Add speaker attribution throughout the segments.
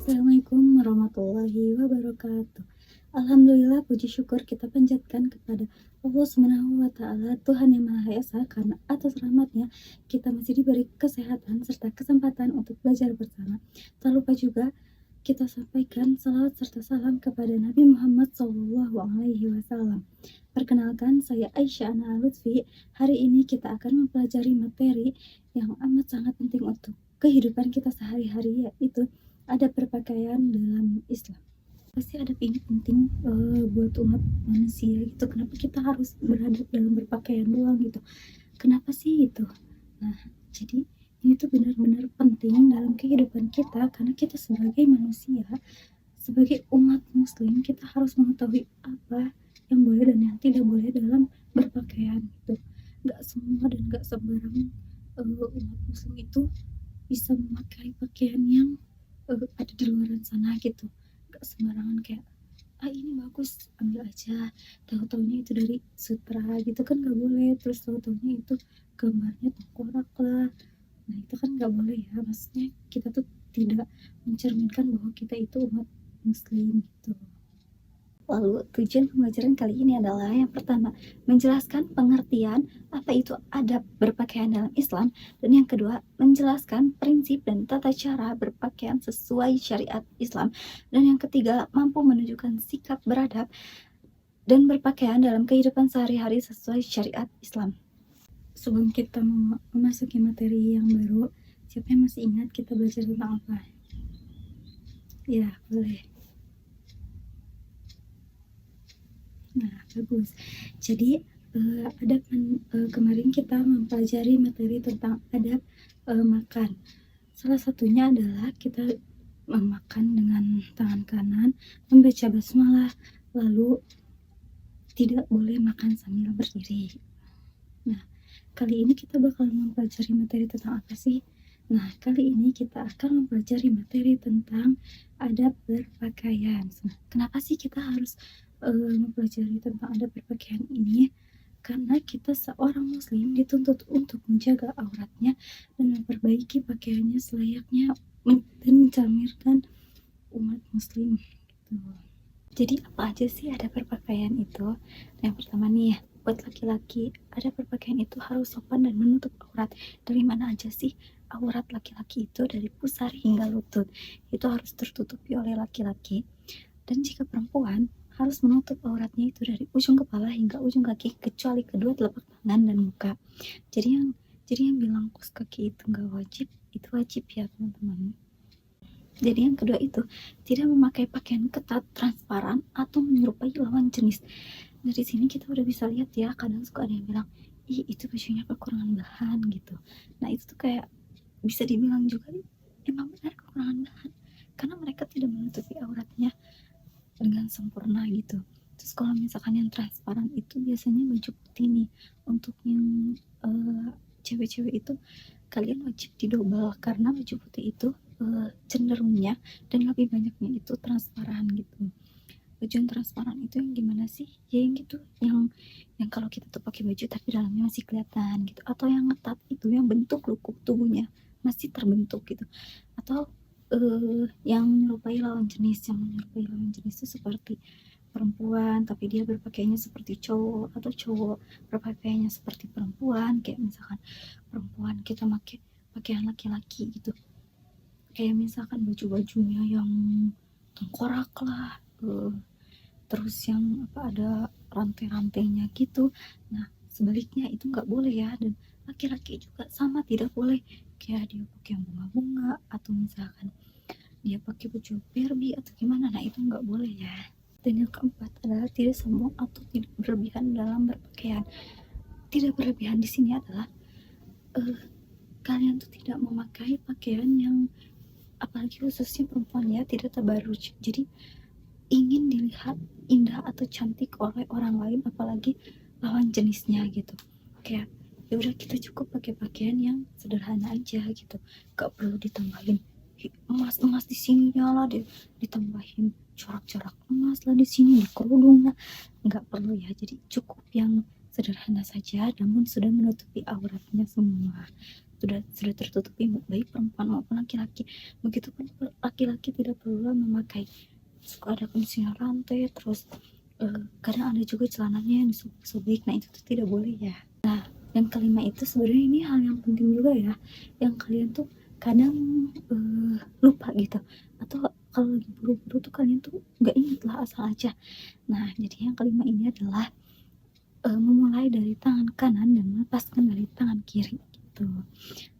Speaker 1: Assalamualaikum warahmatullahi wabarakatuh. Alhamdulillah, puji syukur kita panjatkan kepada Allah Subhanahu wa Ta'ala, Tuhan yang Maha Esa, karena atas rahmatnya kita masih diberi kesehatan serta kesempatan untuk belajar bersama. Tak lupa juga kita sampaikan salawat serta salam kepada Nabi Muhammad SAW. Perkenalkan, saya Aisyah Ana Lutfi. Hari ini kita akan mempelajari materi yang amat sangat penting untuk kehidupan kita sehari-hari, yaitu adab berpakaian dalam Islam. Pasti adab ini penting buat umat manusia gitu. Kenapa kita harus beradab dalam berpakaian doang gitu? Kenapa sih itu? Nah, jadi ini tuh benar-benar penting dalam kehidupan kita, karena kita sebagai manusia, sebagai umat muslim, kita harus mengetahui apa yang boleh dan yang tidak boleh dalam berpakaian gitu. Gak semua dan gak sembarang umat muslim itu bisa memakai pakaian yang ada di luar sana gitu. Gak sembarangan kayak ini bagus ambil aja, tahu-taunya itu dari sutra gitu kan gak boleh. Terus tahu-taunya itu gambarnya tengkorak lah. Nah itu kan gak boleh ya. Maksudnya kita tuh tidak mencerminkan bahwa kita itu umat muslim gitu. Lalu tujuan pembelajaran kali ini adalah yang pertama, menjelaskan pengertian apa itu adab berpakaian dalam Islam, dan yang kedua, menjelaskan prinsip dan tata cara berpakaian sesuai syariat Islam, dan yang ketiga, mampu menunjukkan sikap beradab dan berpakaian dalam kehidupan sehari-hari sesuai syariat Islam. Sebelum kita memasuki materi yang baru, siapa yang masih ingat kita belajar tentang apa? Ya, boleh. Nah, bagus. Jadi kemarin kita mempelajari materi tentang adab makan. Salah satunya adalah kita memakan dengan tangan kanan, membaca basmalah, lalu tidak boleh makan sambil berdiri. Nah, kali ini kita bakal mempelajari materi tentang apa sih? Nah, kali ini kita akan mempelajari materi tentang adab berpakaian. Nah, kenapa sih kita harus mempelajari tentang adab berpakaian ini? Karena kita seorang muslim dituntut untuk menjaga auratnya dan memperbaiki pakaiannya selayaknya dan mencerminkan umat muslim gitu. Jadi apa aja sih adab berpakaian itu? Yang pertama nih, buat laki-laki, adab berpakaian itu harus sopan dan menutup aurat. Dari mana aja sih aurat laki-laki itu? Dari pusar hingga lutut. Itu harus tertutupi oleh laki-laki. Dan jika perempuan, harus menutup auratnya itu dari ujung kepala hingga ujung kaki, kecuali kedua telapak tangan dan muka. Jadi yang bilang kos kaki itu nggak wajib, itu wajib ya teman-teman. Jadi yang kedua itu tidak memakai pakaian ketat, transparan, atau menyerupai lawan jenis. Dari sini kita udah bisa lihat ya, kadang suka ada yang bilang, ih itu bajunya kekurangan bahan gitu. Nah itu tuh kayak bisa dibilang juga emang benar kekurangan bahan, karena mereka tidak menutupi auratnya dengan sempurna gitu. Terus kalau misalkan yang transparan itu biasanya baju putih nih. Untuk yang cewek-cewek itu kalian wajib didobel, karena baju putih itu cenderungnya dan lebih banyaknya itu transparan gitu. Baju yang transparan itu yang gimana sih? Ya yang gitu, yang kalau kita tuh pakai baju tapi dalamnya masih kelihatan gitu. Atau yang ngetat itu yang bentuk lekuk tubuhnya masih terbentuk gitu. Atau yang menyerupai lawan jenis. Yang menyerupai lawan jenis itu seperti perempuan tapi dia berpakaiannya seperti cowok, atau cowok berpakaiannya seperti perempuan. Kayak misalkan perempuan kita pakai pakaian laki-laki gitu, kayak misalkan baju-bajunya yang tengkorak lah, terus yang ada rantai-rantainya gitu. Nah sebaliknya itu nggak boleh ya. Dan laki-laki juga sama, tidak boleh kayak dia pakai bunga-bunga, atau misalkan dia pakai baju Barbie atau gimana. Nah itu nggak boleh ya. Dan yang keempat adalah tidak sombong atau tidak berlebihan dalam berpakaian. Tidak berlebihan di sini adalah kalian tuh tidak memakai pakaian yang, apalagi khususnya perempuan ya, tidak tabarruj. Jadi ingin dilihat indah atau cantik oleh orang lain, apalagi lawan jenisnya gitu. Kayak ya udah, kita cukup pakai pakaian yang sederhana aja gitu, gak perlu ditambahin emas di sininya lah, ditambahin corak-corak emas lah di sini, di kerudungnya, nggak perlu ya. Jadi cukup yang sederhana saja namun sudah menutupi auratnya semua. sudah tertutupi baik perempuan maupun laki-laki. Begitupun laki-laki tidak perlu memakai, suka ada kondisinya rantai, terus kadang ada juga celananya yang disobek. Nah itu tuh tidak boleh ya. Nah yang kelima itu sebenarnya ini hal yang penting juga ya, yang kalian tuh kadang lupa gitu, atau kalau lagi buru-buru tuh kalian tuh nggak inget lah, asal aja. Nah jadi yang kelima ini adalah memulai dari tangan kanan dan melepaskan dari tangan kiri gitu.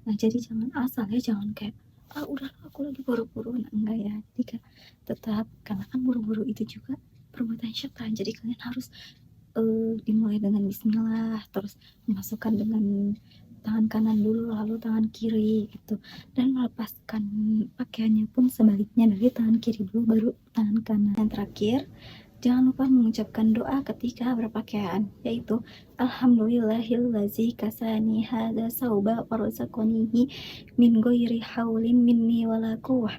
Speaker 1: Nah jadi jangan asal ya, jangan kayak udah aku lagi buru-buru. Nah enggak ya, jadi tetap, karena kan buru-buru itu juga perbuatan syaitan, jadi kalian harus dimulai dengan bismillah, terus memasukkan dengan tangan kanan dulu lalu tangan kiri gitu, dan melepaskan pakaiannya pun sebaliknya, dari tangan kiri dulu baru tangan kanan. Yang terakhir, jangan lupa mengucapkan doa ketika berpakaian, yaitu alhamdulillahillazi kasani hadza sauba warzaqanihi min ghairi haulin minni wala quwwah.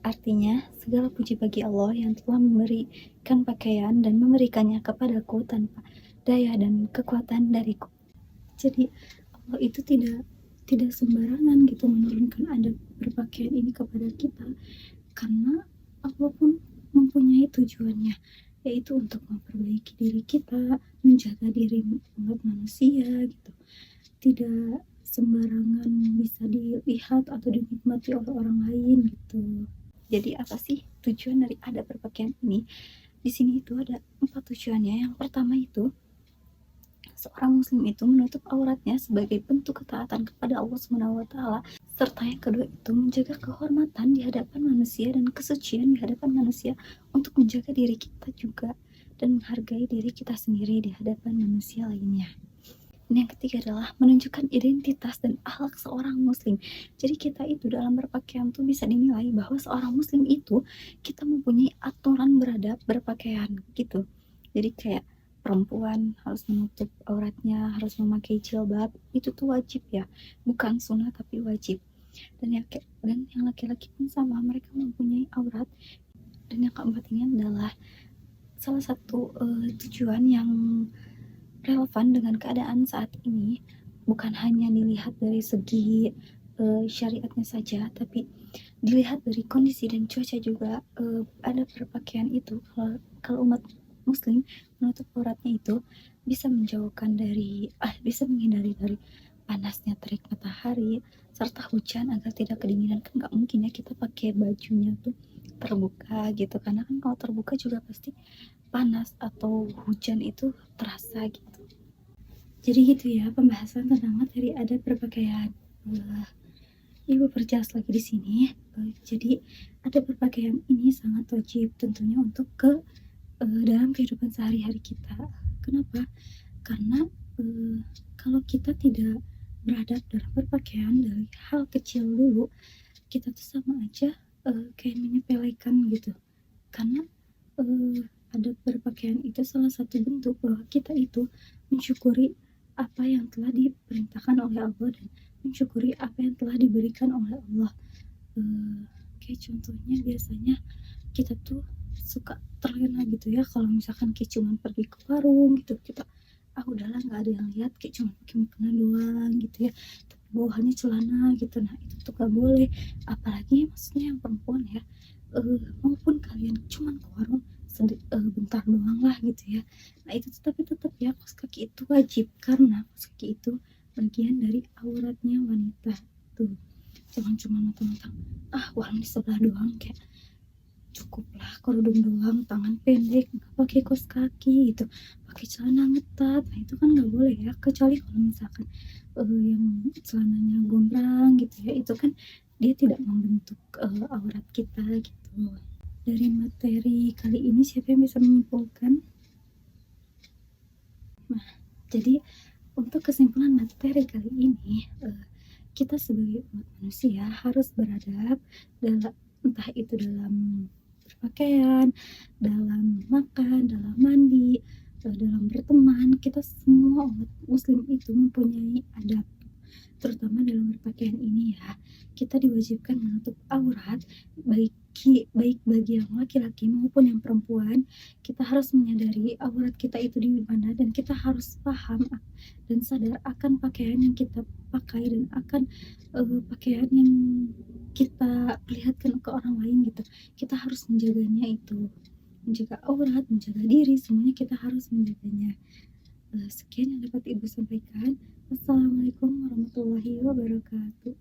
Speaker 1: Artinya, segala puji bagi Allah yang telah memberikan pakaian dan memberikannya kepadaku tanpa daya dan kekuatan dariku. Jadi Allah itu tidak sembarangan gitu menurunkan adab berpakaian ini kepada kita, karena Allah pun mempunyai tujuannya, yaitu untuk memperbaiki diri kita, menjaga diri umat manusia gitu. Tidak sembarangan bisa dilihat atau dinikmati oleh orang lain gitu. Jadi apa sih tujuan dari adab berpakaian ini? Di sini itu ada 4 tujuannya. Yang pertama itu, seorang muslim itu menutup auratnya sebagai bentuk ketaatan kepada Allah SWT. Serta yang kedua itu menjaga kehormatan di hadapan manusia dan kesucian di hadapan manusia, untuk menjaga diri kita juga dan menghargai diri kita sendiri di hadapan manusia lainnya. Dan yang ketiga adalah menunjukkan identitas dan akhlak seorang muslim. Jadi kita itu dalam berpakaian tuh bisa dinilai bahwa seorang muslim itu kita mempunyai aturan beradab berpakaian gitu. Jadi kayak perempuan harus menutup auratnya, harus memakai jilbab, itu tuh wajib ya, bukan sunnah tapi wajib. Dan yang laki-laki pun sama, mereka mempunyai aurat. Dan yang keempat ini adalah salah satu tujuan yang relevan dengan keadaan saat ini, bukan hanya dilihat dari segi syariatnya saja, tapi dilihat dari kondisi dan cuaca juga. Ada berpakaian itu, kalau umat muslim menutup auratnya itu bisa bisa menghindari dari panasnya terik matahari serta hujan, agar tidak kedinginan. Kan nggak mungkin ya kita pakai bajunya tuh terbuka gitu, karena kan kalau terbuka juga pasti panas atau hujan itu terasa gitu. Jadi gitu ya pembahasan tentang materi adab berpakaian. Ibu perjelas lagi di sini. Jadi adab berpakaian ini sangat wajib tentunya untuk dalam kehidupan sehari-hari kita. Kenapa? Karena kalau kita tidak beradab dalam berpakaian dari hal kecil dulu, kita tuh sama aja kayak menyepelekan gitu. Karena adab berpakaian itu salah satu bentuk bahwa kita itu mensyukuri apa yang telah diperintahkan oleh Allah dan mensyukuri apa yang telah diberikan oleh Allah. Kayak contohnya biasanya kita tuh suka terlena gitu ya, kalau misalkan kayak cuman pergi ke warung gitu, kita udahlah nggak ada yang lihat, kayak cuma pakai mukena doang gitu ya, tapi bawahannya celana gitu. Nah itu tuh gak boleh, apalagi maksudnya yang perempuan ya, maupun kalian cuman ke warung bentar doang lah gitu ya. Nah itu tapi tetap ya, kaos kaki itu wajib, karena kaos kaki itu bagian dari auratnya wanita tuh. Jangan cuma mentang-mentang warna di sebelah doang, kayak cukuplah kerudung doang, tangan pendek, nggak pakai kaos kaki gitu, pakai celana ngetat. Nah itu kan nggak boleh ya, kecuali kalau misalkan yang celananya gombrang gitu ya, itu kan dia tidak membentuk aurat kita gitu. Dari materi kali ini siapa yang bisa menyimpulkan? Nah, jadi untuk kesimpulan materi kali ini, kita sebagai umat manusia harus beradab dalam, entah itu dalam berpakaian, dalam makan, dalam mandi, dalam berteman. Kita semua umat muslim itu mempunyai adab. terutama dalam berpakaian ini ya. Kita diwajibkan menutup aurat, baik baik bagi yang laki-laki maupun yang perempuan. Kita harus menyadari aurat kita itu di mana, dan kita harus paham dan sadar akan pakaian yang kita pakai dan akan pakaian yang kita perlihatkan ke orang lain gitu. Kita harus menjaganya itu, menjaga aurat, menjaga diri, semuanya kita harus menjaganya. Sekian yang dapat Ibu sampaikan. Wassalamualaikum warahmatullahi wabarakatuh.